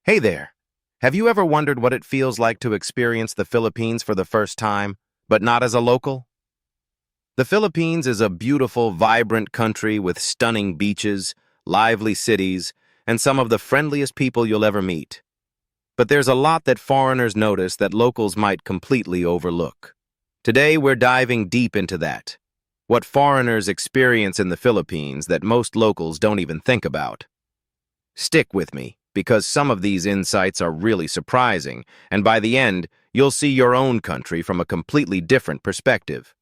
Hey there! Have you ever wondered what it feels like to experience the Philippines for the first time, but not as a local? The Philippines is a beautiful, vibrant country with stunning beaches, lively cities, and some of the friendliest people you'll ever meet. But there's a lot that foreigners notice that locals might completely overlook. Today, we're diving deep into that. What foreigners experience in the Philippines that most locals don't even think about. Stick with me, because some of these insights are really surprising, and by the end, you'll see your own country from a completely different perspective.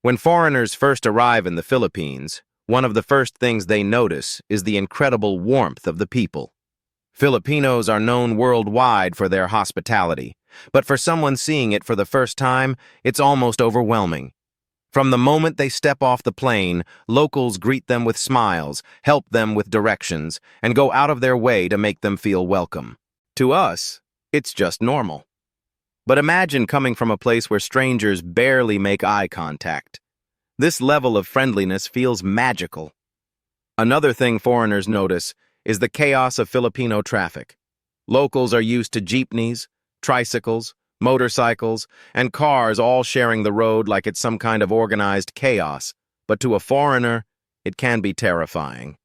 When foreigners first arrive in the Philippines, one of the first things they notice is the incredible warmth of the people. Filipinos are known worldwide for their hospitality, but for someone seeing it for the first time, it's almost overwhelming. From the moment they step off the plane, locals greet them with smiles, help them with directions, and go out of their way to make them feel welcome. To us, it's just normal. But imagine coming from a place where strangers barely make eye contact. This level of friendliness feels magical. Another thing foreigners notice is the chaos of Filipino traffic. Locals are used to jeepneys, tricycles, motorcycles, and cars all sharing the road like it's some kind of organized chaos, but to a foreigner, it can be terrifying.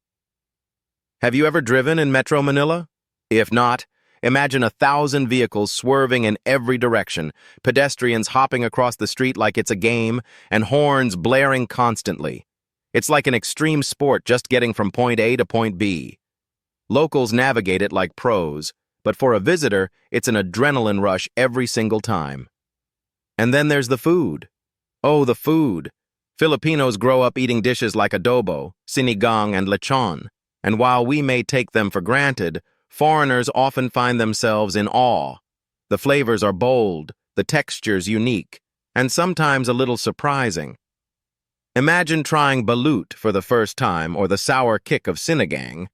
Have you ever driven in Metro Manila? If not, imagine 1,000 vehicles swerving in every direction, pedestrians hopping across the street like it's a game, and horns blaring constantly. It's like an extreme sport just getting from point A to point B. Locals navigate it like pros, but for a visitor, it's an adrenaline rush every single time. And then there's the food. Oh, the food. Filipinos grow up eating dishes like adobo, sinigang, and lechon. And while we may take them for granted, foreigners often find themselves in awe. The flavors are bold, the textures unique, and sometimes a little surprising. Imagine trying balut for the first time or the sour kick of sinigang.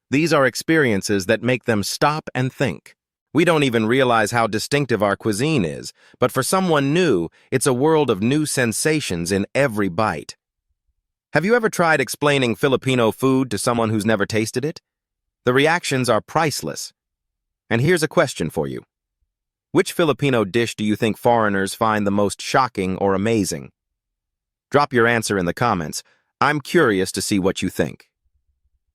These are experiences that make them stop and think. We don't even realize how distinctive our cuisine is, but for someone new, it's a world of new sensations in every bite. Have you ever tried explaining Filipino food to someone who's never tasted it? The reactions are priceless. And here's a question for you. Which Filipino dish do you think foreigners find the most shocking or amazing? Drop your answer in the comments. I'm curious to see what you think.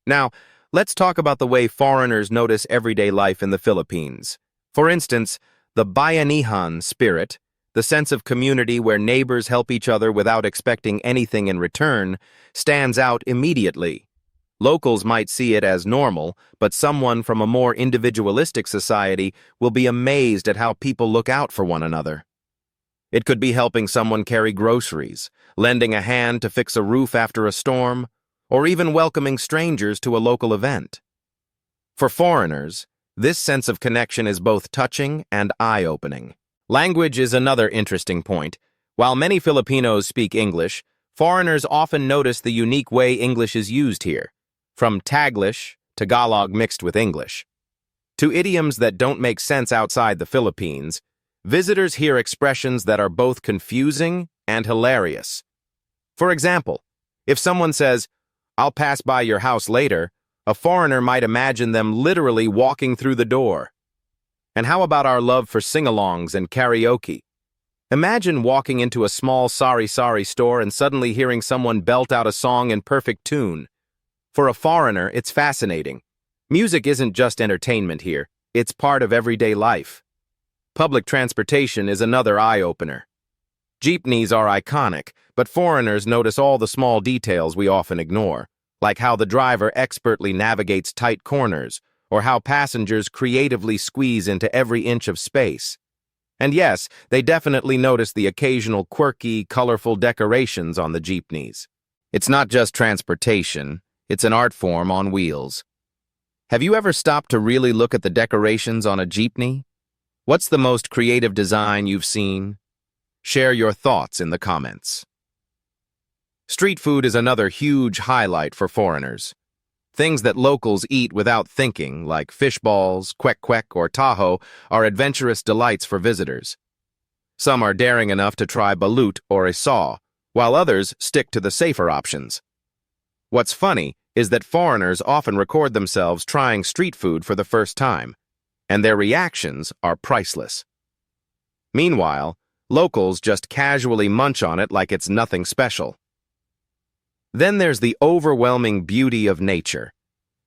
Now, let's talk about the way foreigners notice everyday life in the Philippines. For instance, the bayanihan spirit, the sense of community where neighbors help each other without expecting anything in return, stands out immediately. Locals might see it as normal, but someone from a more individualistic society will be amazed at how people look out for one another. It could be helping someone carry groceries, lending a hand to fix a roof after a storm, or even welcoming strangers to a local event. For foreigners, this sense of connection is both touching and eye-opening. Language is another interesting point. While many Filipinos speak English, foreigners often notice the unique way English is used here, from Taglish, Tagalog mixed with English. To idioms that don't make sense outside the Philippines, visitors hear expressions that are both confusing and hilarious. For example, if someone says, "I'll pass by your house later," a foreigner might imagine them literally walking through the door. And how about our love for sing-alongs and karaoke? Imagine walking into a small sari-sari store and suddenly hearing someone belt out a song in perfect tune. For a foreigner, it's fascinating. Music isn't just entertainment here, it's part of everyday life. Public transportation is another eye-opener. Jeepneys are iconic, but foreigners notice all the small details we often ignore, like how the driver expertly navigates tight corners, or how passengers creatively squeeze into every inch of space. And yes, they definitely notice the occasional quirky, colorful decorations on the jeepneys. It's not just transportation, it's an art form on wheels. Have you ever stopped to really look at the decorations on a jeepney? What's the most creative design you've seen? Share your thoughts in the comments. Street food is another huge highlight for foreigners. Things that locals eat without thinking, like fish balls, kwek-kwek, or taho, are adventurous delights for visitors. Some are daring enough to try balut or isaw, while others stick to the safer options. What's funny is that foreigners often record themselves trying street food for the first time. and their reactions are priceless. Meanwhile, locals just casually munch on it like it's nothing special. Then there's the overwhelming beauty of nature.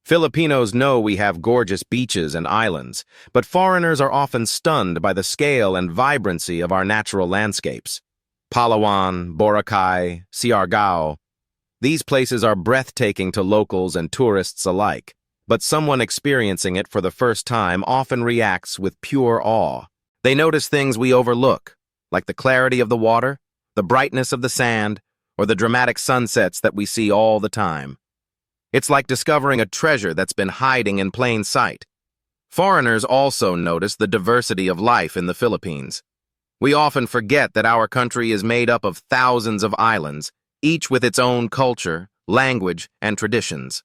Filipinos know we have gorgeous beaches and islands, but foreigners are often stunned by the scale and vibrancy of our natural landscapes. Palawan, Boracay, Siargao. These places are breathtaking to locals and tourists alike, but someone experiencing it for the first time often reacts with pure awe. They notice things we overlook, like the clarity of the water, the brightness of the sand, or the dramatic sunsets that we see all the time. It's like discovering a treasure that's been hiding in plain sight. Foreigners also notice the diversity of life in the Philippines. We often forget that our country is made up of thousands of islands, each with its own culture, language, and traditions.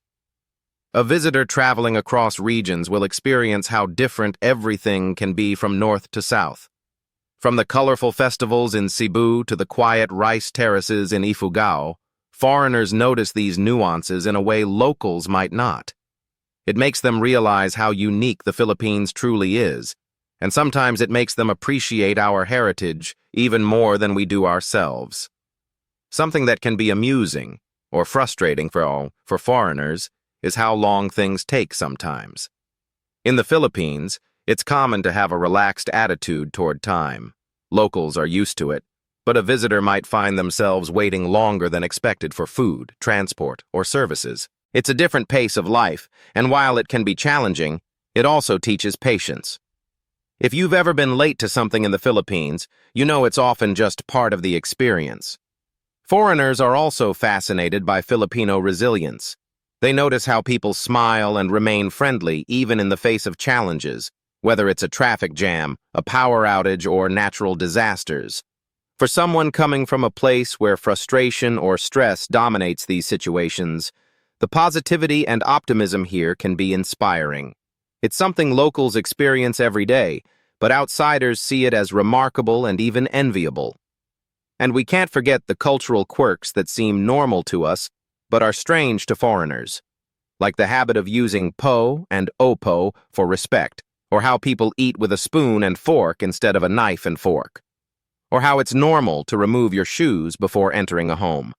A visitor traveling across regions will experience how different everything can be from north to south. From the colorful festivals in Cebu to the quiet rice terraces in Ifugao, foreigners notice these nuances in a way locals might not. It makes them realize how unique the Philippines truly is, and sometimes it makes them appreciate our heritage even more than we do ourselves. Something that can be amusing or frustrating for foreigners is how long things take sometimes. In the Philippines, it's common to have a relaxed attitude toward time. Locals are used to it, but a visitor might find themselves waiting longer than expected for food, transport, or services. It's a different pace of life, and while it can be challenging, it also teaches patience. If you've ever been late to something in the Philippines, you know it's often just part of the experience. Foreigners are also fascinated by Filipino resilience. They notice how people smile and remain friendly even in the face of challenges, whether it's a traffic jam, a power outage, or natural disasters. For someone coming from a place where frustration or stress dominates these situations, the positivity and optimism here can be inspiring. It's something locals experience every day, but outsiders see it as remarkable and even enviable. And we can't forget the cultural quirks that seem normal to us, but are strange to foreigners, like the habit of using po and opo for respect, or how people eat with a spoon and fork instead of a knife and fork, or how it's normal to remove your shoes before entering a home.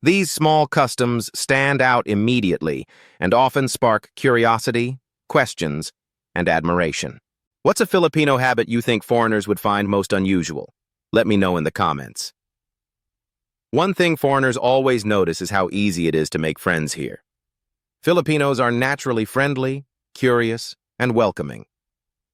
These small customs stand out immediately and often spark curiosity, questions, and admiration. What's a Filipino habit you think foreigners would find most unusual? Let me know in the comments. One thing foreigners always notice is how easy it is to make friends here. Filipinos are naturally friendly, curious, and welcoming.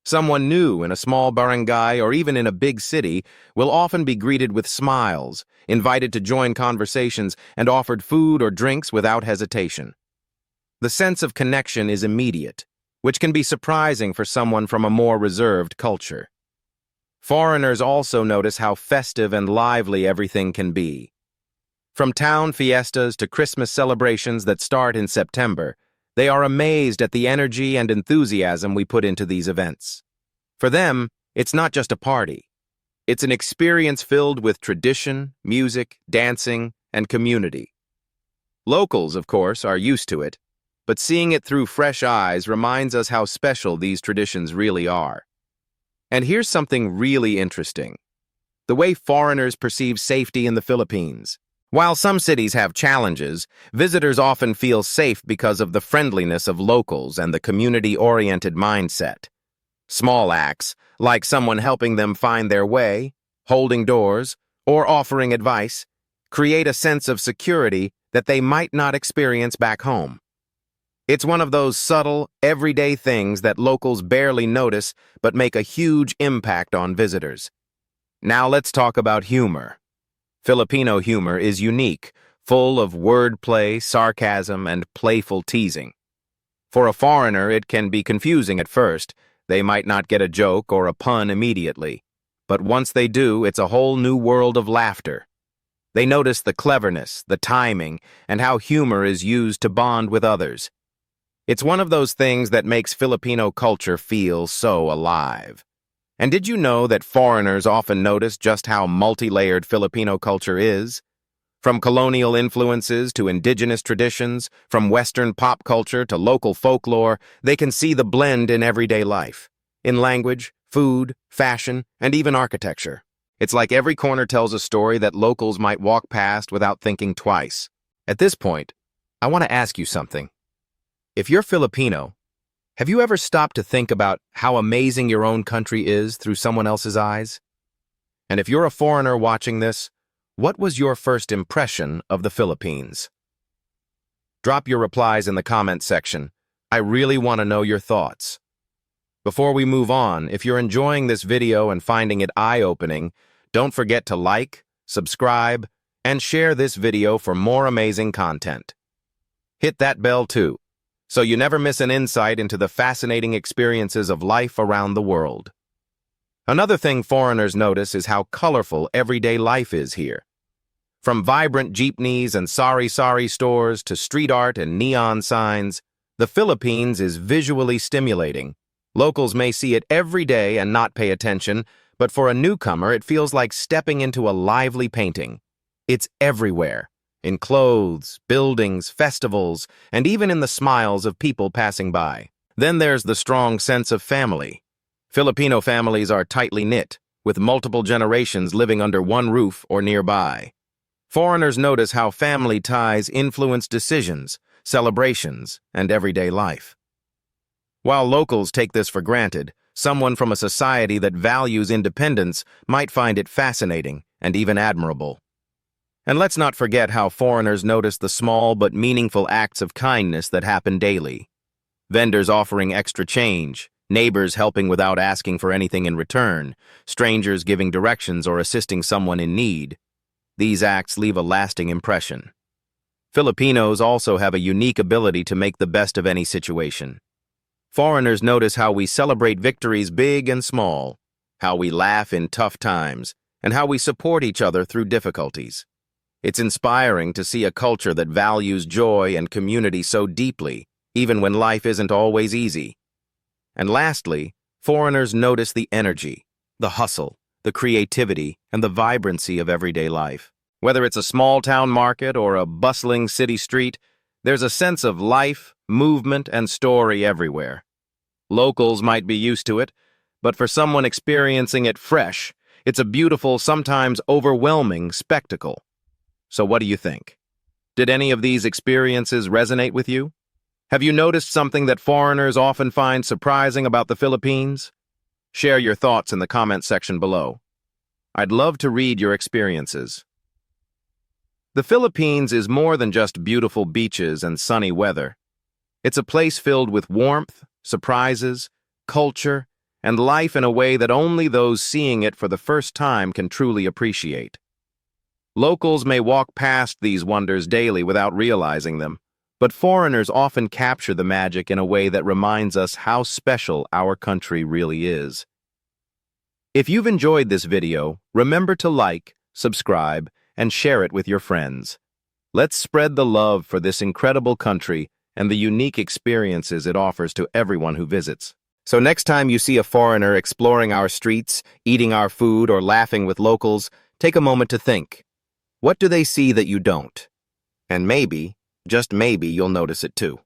Someone new in a small barangay or even in a big city will often be greeted with smiles, invited to join conversations, and offered food or drinks without hesitation. The sense of connection is immediate, which can be surprising for someone from a more reserved culture. Foreigners also notice how festive and lively everything can be. From town fiestas to Christmas celebrations that start in September, they are amazed at the energy and enthusiasm we put into these events. For them, it's not just a party. It's an experience filled with tradition, music, dancing, and community. Locals, of course, are used to it, but seeing it through fresh eyes reminds us how special these traditions really are. And here's something really interesting: the way foreigners perceive safety in the Philippines. While some cities have challenges, visitors often feel safe because of the friendliness of locals and the community-oriented mindset. Small acts, like someone helping them find their way, holding doors, or offering advice, create a sense of security that they might not experience back home. It's one of those subtle, everyday things that locals barely notice but make a huge impact on visitors. Now let's talk about humor. Filipino humor is unique, full of wordplay, sarcasm, and playful teasing. For a foreigner, it can be confusing at first. They might not get a joke or a pun immediately, but once they do, it's a whole new world of laughter. They notice the cleverness, the timing, and how humor is used to bond with others. It's one of those things that makes Filipino culture feel so alive. And did you know that foreigners often notice just how multi-layered Filipino culture is? From colonial influences to indigenous traditions, from Western pop culture to local folklore, they can see the blend in everyday life. in language, food, fashion, and even architecture. It's like every corner tells a story that locals might walk past without thinking twice. At this point, I want to ask you something. If you're Filipino, have you ever stopped to think about how amazing your own country is through someone else's eyes? And if you're a foreigner watching this, what was your first impression of the Philippines? Drop your replies in the comments section. I really want to know your thoughts. Before we move on, if you're enjoying this video and finding it eye-opening, don't forget to like, subscribe, and share this video for more amazing content. Hit that bell too, so you never miss an insight into the fascinating experiences of life around the world. Another thing foreigners notice is how colorful everyday life is here. From vibrant jeepneys and sari-sari stores to street art and neon signs, the Philippines is visually stimulating. Locals may see it every day and not pay attention, but for a newcomer, it feels like stepping into a lively painting. It's everywhere, in clothes, buildings, festivals, and even in the smiles of people passing by. Then there's the strong sense of family. Filipino families are tightly knit, with multiple generations living under one roof or nearby. Foreigners notice how family ties influence decisions, celebrations, and everyday life. While locals take this for granted, someone from a society that values independence might find it fascinating and even admirable. And let's not forget how foreigners notice the small but meaningful acts of kindness that happen daily. Vendors offering extra change, neighbors helping without asking for anything in return, strangers giving directions or assisting someone in need. These acts leave a lasting impression. Filipinos also have a unique ability to make the best of any situation. Foreigners notice how we celebrate victories big and small, how we laugh in tough times, and how we support each other through difficulties. It's inspiring to see a culture that values joy and community so deeply, even when life isn't always easy. And lastly, foreigners notice the energy, the hustle, the creativity, and the vibrancy of everyday life. Whether it's a small-town market or a bustling city street, there's a sense of life, movement, and story everywhere. Locals might be used to it, but for someone experiencing it fresh, it's a beautiful, sometimes overwhelming spectacle. So what do you think? Did any of these experiences resonate with you? Have you noticed something that foreigners often find surprising about the Philippines? Share your thoughts in the comment section below. I'd love to read your experiences. The Philippines is more than just beautiful beaches and sunny weather. It's a place filled with warmth, surprises, culture, and life in a way that only those seeing it for the first time can truly appreciate. Locals may walk past these wonders daily without realizing them, but foreigners often capture the magic in a way that reminds us how special our country really is. If you've enjoyed this video, remember to like, subscribe, and share it with your friends. Let's spread the love for this incredible country and the unique experiences it offers to everyone who visits. So next time you see a foreigner exploring our streets, eating our food, or laughing with locals, take a moment to think. What do they see that you don't? And maybe, just maybe, you'll notice it too.